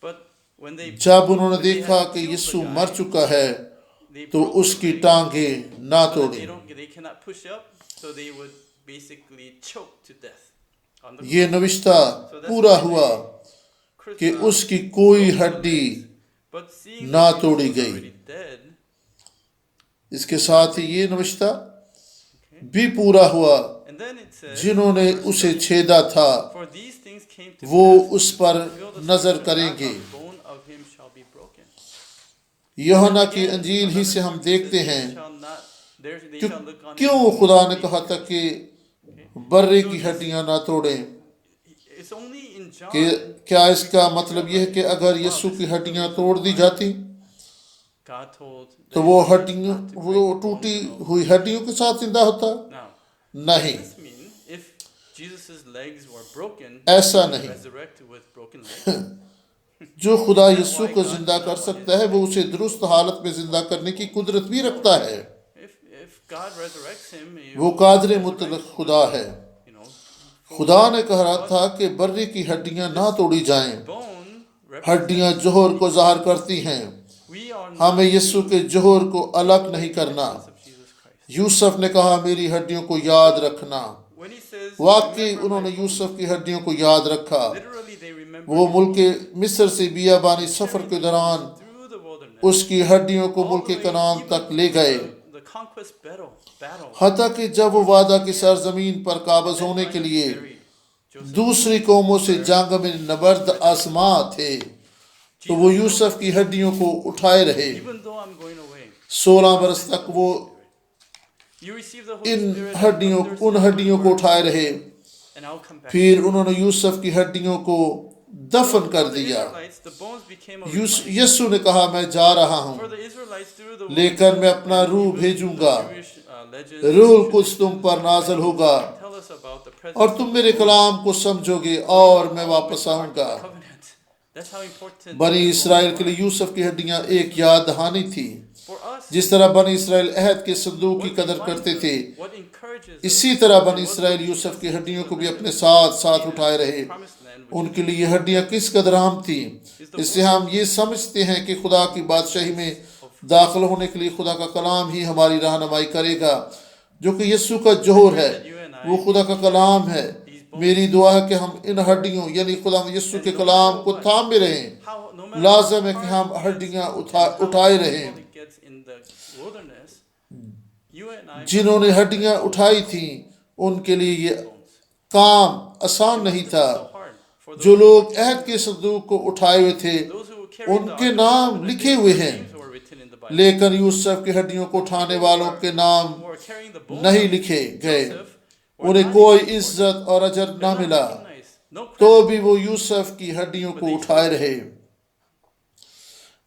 But when they جب انہوں نے when they دیکھا had کہ killed the یسوع guy, مر چکا ہے they تو broke اس the کی legs ٹانگیں نہ so that توڑی۔ they cannot push up, so they would basically choke to death on the یہ cross. نوشتہ So that's پورا why ہوا they کہ اس کی کوئی broke the ہڈی legs. But seeing نہ that Jesus توڑی was گئی۔ already dead, اس کے ساتھ ہی یہ نوشتہ okay, بھی پورا ہوا، and then it says, جنہوں نے verse اسے 30, چھیدا تھا for these things came to وہ pass us per to fulfill the نظر scripture, کریں not گے۔ a bone of him shall be broken. یوحنا کی Again, انجیل ہی another سے ہم scripture دیکھتے says, ہیں they shall not, they کہ shall look on کیوں his خدا bones نے and be کہا تھا pierced. کہ Okay. برے So کی this- ہڈیاں نہ توڑیں۔ It's only in John کہ کیا اس کا we مطلب یہ ہے کہ realize, اگر wow, یسوع this کی is the ہڈیاں reason توڑ دی why جاتی God told تو the وہ Israelites ہڈیاں not to وہ break the ٹوٹی bones of- ہوئی ہڈیوں کے ساتھ زندہ ہوتا؟ Now, نہیں، does this mean if Jesus' legs were broken, ایسا he would نہیں۔ resurrect with broken legs? جو خدا Is that یسوع why کو God زندہ did کر not want سکتا ہے his وہ legs? اسے درست حالت میں زندہ کرنے کی قدرت بھی رکھتا ہے۔ If God resurrects him, he وہ will قادر resurrect مطلق with, خدا ہے۔ you know, full خدا نے کہا body. تھا کہ برے کی ہڈیاں نہ توڑی جائیں۔ Bone ہڈیاں represents جوہر کو humanity. ظاہر کرتی ہیں، We are not ہمیں یسوع کے to جوہر کو الگ نہیں the کرنا۔ essence of Jesus Christ. یوسف نے کہا میری ہڈیوں کو یاد رکھنا، When he says, واقعی "Remember انہوں my نے bones," یوسف کی ہڈیوں کو یاد رکھا۔ literally they remembered وہ his ملک bones. مصر سے بیابانی They سفر carried کے the دوران bones through the wilderness, اس کی ہڈیوں کو all Malik the way کنعان even تک to لے گئے، the conquest battle. حتیٰ کہ جب وہ وعدہ کی سرزمین پر قابض Then ہونے کے finally لیے buried. Joseph دوسری قوموں سے جنگ میں نبرد آزما تھے تو وہ یوسف کی ہڈیوں کو اٹھائے رہے۔ Even though I'm going away, 16 برس تک وہ you receive the Holy in Spirit ہڈیوں and ان understand ہڈیوں my کو word, اٹھائے رہے۔ and I'll come back. پھر انہوں نے یوسف کی ہڈیوں کو دفن کر For the دیا۔ Israelites, the bones became a reminder. یسوع نے کہا میں جا رہا ہوں For the Israelites through the لیکن میں wilderness, اپنا and روح even بھیجوں the گا، Jewish, legends, روح القدس traditions, تم پر نازل ہوگا tell us about the presence اور of تم the میرے bones کلام کو سمجھو گے اور میں with واپس the آؤں Ark God. of the Covenant. That's how important بنی the اسرائیل bones کے لیے are. یوسف کی ہڈیاں ایک یاد دہانی تھی۔ For us, جس طرح بنی اسرائیل عہد کے صندوق کی what قدر reminds کرتے us, تھے، what encourages us, اسی طرح بنی was اسرائیل being یوسف کی trusted ہڈیوں to کو the بھی land اپنے of ساتھ ساتھ Canaan, اٹھائے the رہے۔ promised land, which in is کے لیے یہ ہڈیاں کس قدر اہم تھیں، اس سے ہم یہ سمجھتے ہیں کہ خدا کی بادشاہی میں داخل ہونے کے لیے خدا کا کلام ہی ہماری رہنمائی کرے گا، جو کہ یسوع کا جوہر ہے، وہ خدا کا کلام ہے۔ میری دعا ہے کہ ہم ان ہڈیوں یعنی خدا یسوع کے کلام کو تھامے رہیں۔ how no matter لازم ہے how کہ hard ہم it gets ہڈیاں and how اٹھائے رہیں۔ difficult it gets in the wilderness, you and I جنہوں نے ہڈیاں اٹھائی تھیں ان کے لیے یہ کام آسان نہیں تھا۔ so hard for جو لوگ عہد کے صندوق کو اٹھائے ہوئے تھے those who carried in the کے Ark of the نام Covenant, لکھے ہوئے their ہیں، names were written in the Bible. لیکن یوسف کی ہڈیوں کو اٹھانے والوں کے نام Who were carrying the bones نہیں of لکھے گئے، Joseph were انہیں not کوئی even عزت اور اجر They're نہ not ملا، recognized. No تو credit. بھی وہ یوسف کی ہڈیوں کو اٹھائے رہے۔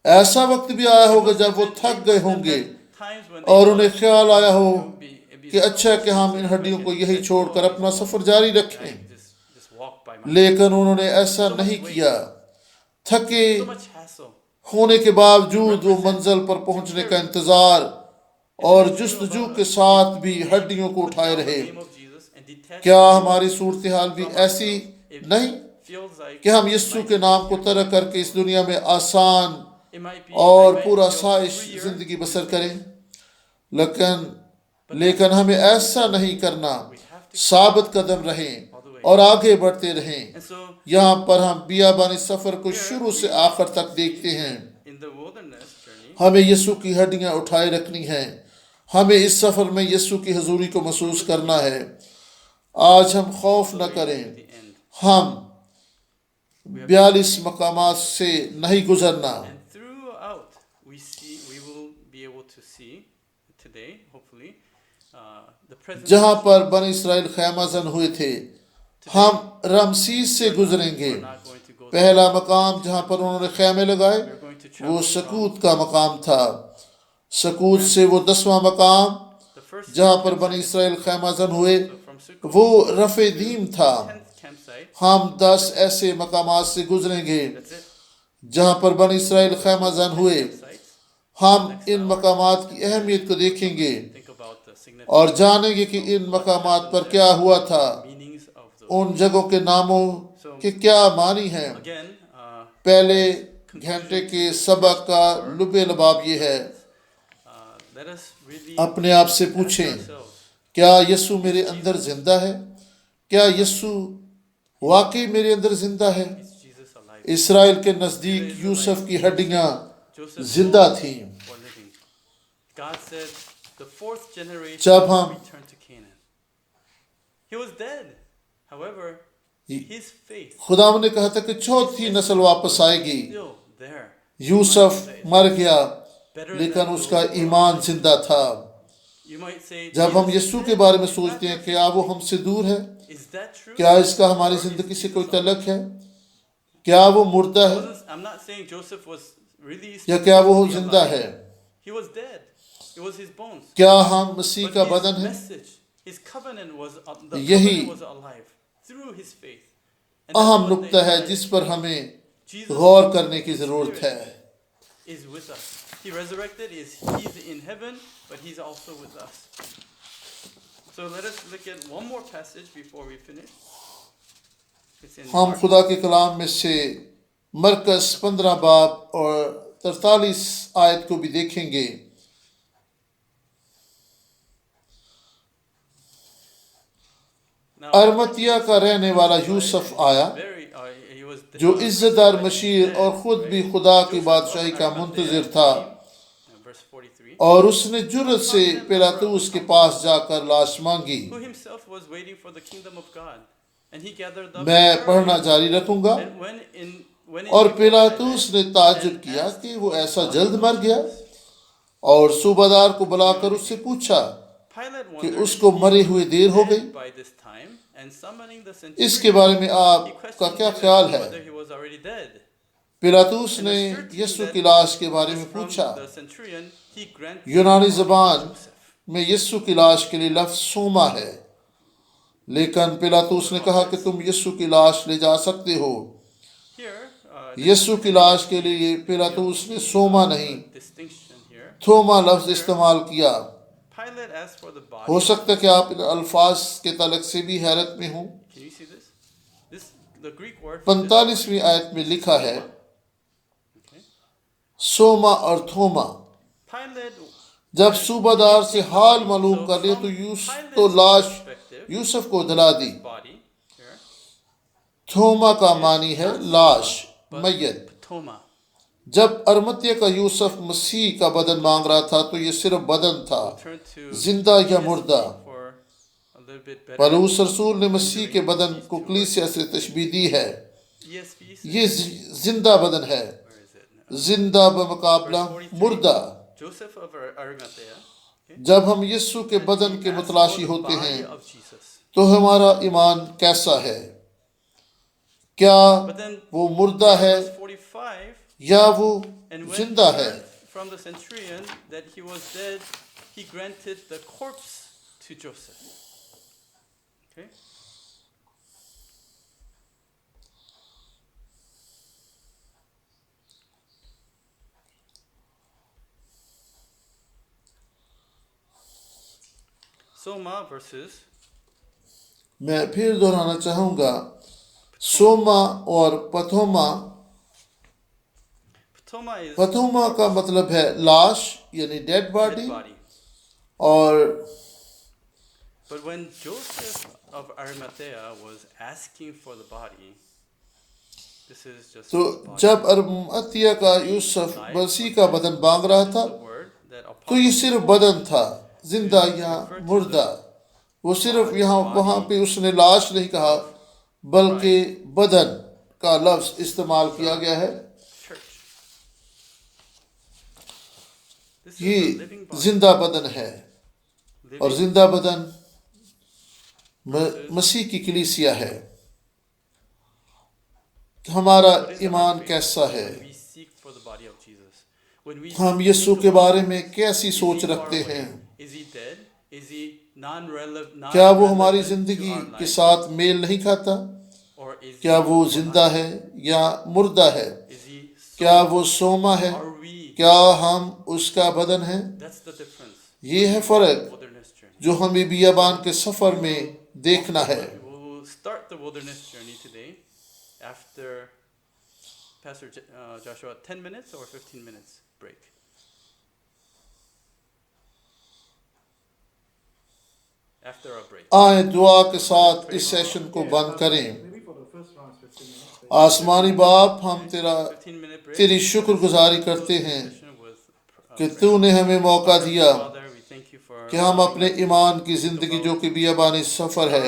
ایسا وقت بھی آیا ہوگا جب وہ تھک گئے ہوں گے Times when they اور thought انہیں خیال آیا ہو it'd be کہ اچھا کہ ہم ان selfish ہڈیوں کو if I یہی can چھوڑ let کر go of اپنا these سفر bones. جاری I رکھیں، can just walk by myself. لیکن انہوں نے ایسا نہیں کیا۔ تھکے So much hassle. ہونے کے باوجود وہ منزل پر پہنچنے کا انتظار اور جستجو کے ساتھ بھی ہڈیوں کو اٹھائے رہے. کیا ہماری صورتحال بھی ایسی نہیں کہ ہم یسوع کے نام کو ترک کر کے اس دنیا میں آسان اور پورا سائش زندگی بسر کریں؟ لیکن ہمیں ایسا نہیں کرنا. ثابت قدم رہیں اور آگے بڑھتے رہیں. یہاں پر ہم بیابانی سفر کو شروع سے آخر تک دیکھتے ہیں. ہمیں یسوع کی ہڈیاں اٹھائے رکھنی ہیں. ہمیں اس سفر میں یسوع کی حضوری کو محسوس کرنا ہے. آج ہم خوف نہ کریں. ہم 42 مقامات سے نہیں گزرنا. جہاں پر بنی اسرائیل خیمہ زن ہوئے تھے ہم رمسیس سے گزریں گے. پہلا مقام جہاں پر انہوں نے خیمے لگائے وہ سکوت کا مقام تھا. سکوت سے وہ 10واں مقام جہاں پر بنی اسرائیل خیمہ زن ہوئے وہ رفیدیم تھا. ہم 10 ایسے مقامات سے گزریں گے جہاں پر بنی اسرائیل خیمہ زن ہوئے. ہم ان مقامات کی اہمیت کو دیکھیں گے اور جانیں گے کہ ان مقامات پر کیا ہوا تھا. ان جگہوں کے ناموں کے کیا معنی ہیں. پہلے گھنٹے کے سبق کا لب لباب یہ ہے. اپنے آپ سے پوچھیں کیا یسوع میرے اندر زندہ ہے؟ کیا یسوع واقعی میرے اندر زندہ ہے؟ اسرائیل کے نزدیک یوسف کی ہڈیاں زندہ تھیں. جب ہم خدا نے کہا تھا کہ چوتھی نسل واپس آئے گی. یوسف مر گیا لیکن اس کا ایمان زندہ تھا. جب ہم یسوع کے بارے میں سوچتے ہیں کیا وہ ہم سے دور ہے؟ کیا اس کا ہماری زندگی سے کوئی تعلق ہے؟ کیا وہ مردہ ہے یا کیا وہ زندہ ہے؟ کیا ہم مسیح کا بدن ہیں؟ یہی اہم نقطہ ہے جس پر ہمیں غور کرنے کی ضرورت ہے. ہم خدا کے کلام میں سے مرکز 15 باب اور 43 آیت کو بھی دیکھیں گے. ارمتیہ کا رہنے والا یوسف آیا جو عزت دار مشیر اور خود بھی خدا کی بادشاہی کا منتظر تھا اور اس نے جرأت سے پیلاطوس کے پاس جا کر لاش مانگی. میں پڑھنا جاری رکھوں گا. اور پیلاطوس نے تعجب کیا کہ وہ ایسا جلد مر گیا اور صوبہ دار کو بلا کر اس سے پوچھا کہ اس کو مرے ہوئے دیر ہو گئی. اس کے بارے میں آپ کا کیا خیال ہے؟ پیلاطوس نے یسوع کی لاش کے بارے میں پوچھا. یونانی زبان میں یسوع کی لاش کے لیے لفظ سوما ہے لیکن پیلاطوس نے کہا کہ تم یسوع کی لاش لے جا سکتے ہو. یسوع کی لاش کے لیے پیلاطوس نے سوما نہیں تھوما لفظ استعمال کیا. ہو سکتا ہے کہ آپ ان الفاظ کے تعلق سے بھی حیرت میں ہوں. 45ویں آیت میں لکھا ہے سوما اور تھوما. جب صوبہ دار سے حال معلوم کر لیا تو لاش یوسف کو دلا دی. تھوما کا معنی ہے لاش، میت. جب ارمتیہ کا یوسف مسیح کا بدن مانگ رہا تھا تو یہ صرف بدن تھا، زندہ یا مردہ. پولس رسول نے مسیح کے بدن کو کلیسیا سے تشبیہ دی ہے. یہ زندہ بدن ہے، زندہ بمقابلہ مردہ. جب ہم یسوع کے بدن کے متلاشی ہوتے ہیں تو ہمارا ایمان کیسا ہے؟ کیا وہ مردہ ہے یا وہ زندہ ہے؟ Soma versus میں پھر دہرانا چاہوں گا سوما اور پتھوما. Ptoma is پتھوما کا مطلب ہے لاش یعنی ڈیڈ dead باڈی. body. اور But when Joseph of Arimathea was asking for the body, this is just تو the body. جب ارمتیا کا یوسف مسیح کا بدن مانگ رہا تھا The word that تو یہ Apostle صرف بدن تھا, زندہ یا مردہ. وہ صرف یہاں وہاں پہ اس نے لاش نہیں کہا بلکہ بدن کا لفظ استعمال کیا گیا ہے. church. This is یہ the living body. زندہ بدن ہے اور Living زندہ بدن مسیح کی کلیسیا ہے. ہمارا What is our ایمان faith کیسا ہے؟ when we seek for the body of Jesus? When we ہم seek یسوع to کے find بارے him, میں کیسی is سوچ he far رکھتے away? ہیں؟ Is he dead? Is he non-relevant? کیا وہ ہماری non-relevant to زندگی our کے life? ساتھ میل نہیں کھاتا؟ Or is کیا he وہ alive? زندہ ہے یا مردہ ہے؟ Is he کیا soul? وہ سوما ہے؟ Are we? کیا ہم اس کا بدن ہیں؟ That's the difference. یہ ہے فرق Wilderness journey. جو ہمیں بیابان کے سفر میں دیکھنا ہے. We'll start the wilderness journey today after Pastor Joshua, 10 minutes or 15 minutes break? After a break. آئیں دعا کے ساتھ اس سیشن کو بند کریں. Maybe for the first round, 15 minutes. آسمانی باپ, ہم 15-minute break. تیری شکر گزاری کرتے ہیں Session with, کہ تو نے ہمیں موقع دیا Father, we thank you for کہ ہم اپنے ایمان کی زندگی جو کہ بیابانی سفر ہے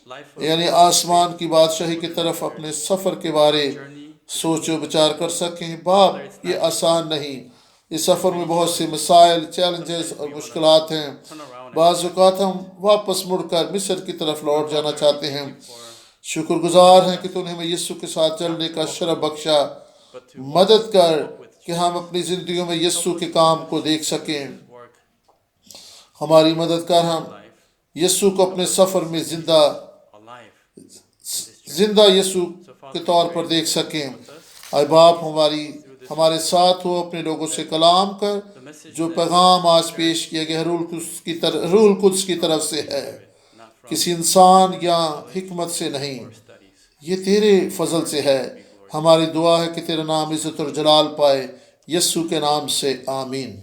life of یعنی آسمان کی بادشاہی کی طرف اپنے سفر کے بارے journey. سوچ و بچار کر سکیں. باپ یہ آسان نہیں. اس سفر میں بہت سے مسائل, چیلنجز اور مشکلات ہیں. Turn around بعض اوقات ہم واپس مڑ کر مصر کی طرف لوٹ جانا چاہتے ہیں. for, شکر گزار ہیں کہ تو نے ہمیں یسوع کے ساتھ چلنے کا شرف بخشا. but to مدد کر walk with کہ ہم اپنی زندگیوں میں یسوع کے کام کو دیکھ سکیں. work ہماری مدد کر ہم life یسوع کو اپنے سفر میں زندہ alive. یسوع کے طور پر دیکھ سکیں. اے باپ ہمارے ساتھ ہو, اپنے لوگوں سے کلام کر. The message جو that پیغام آج پیش کیا گیا روح القدس کی طرف سے ہے, not from کسی انسان یا حکمت سے نہیں, studies. یہ تیرے فضل سے ہے. ہماری دعا ہے کہ تیرا نام عزت اور جلال پائے. یسوع کے نام سے آمین.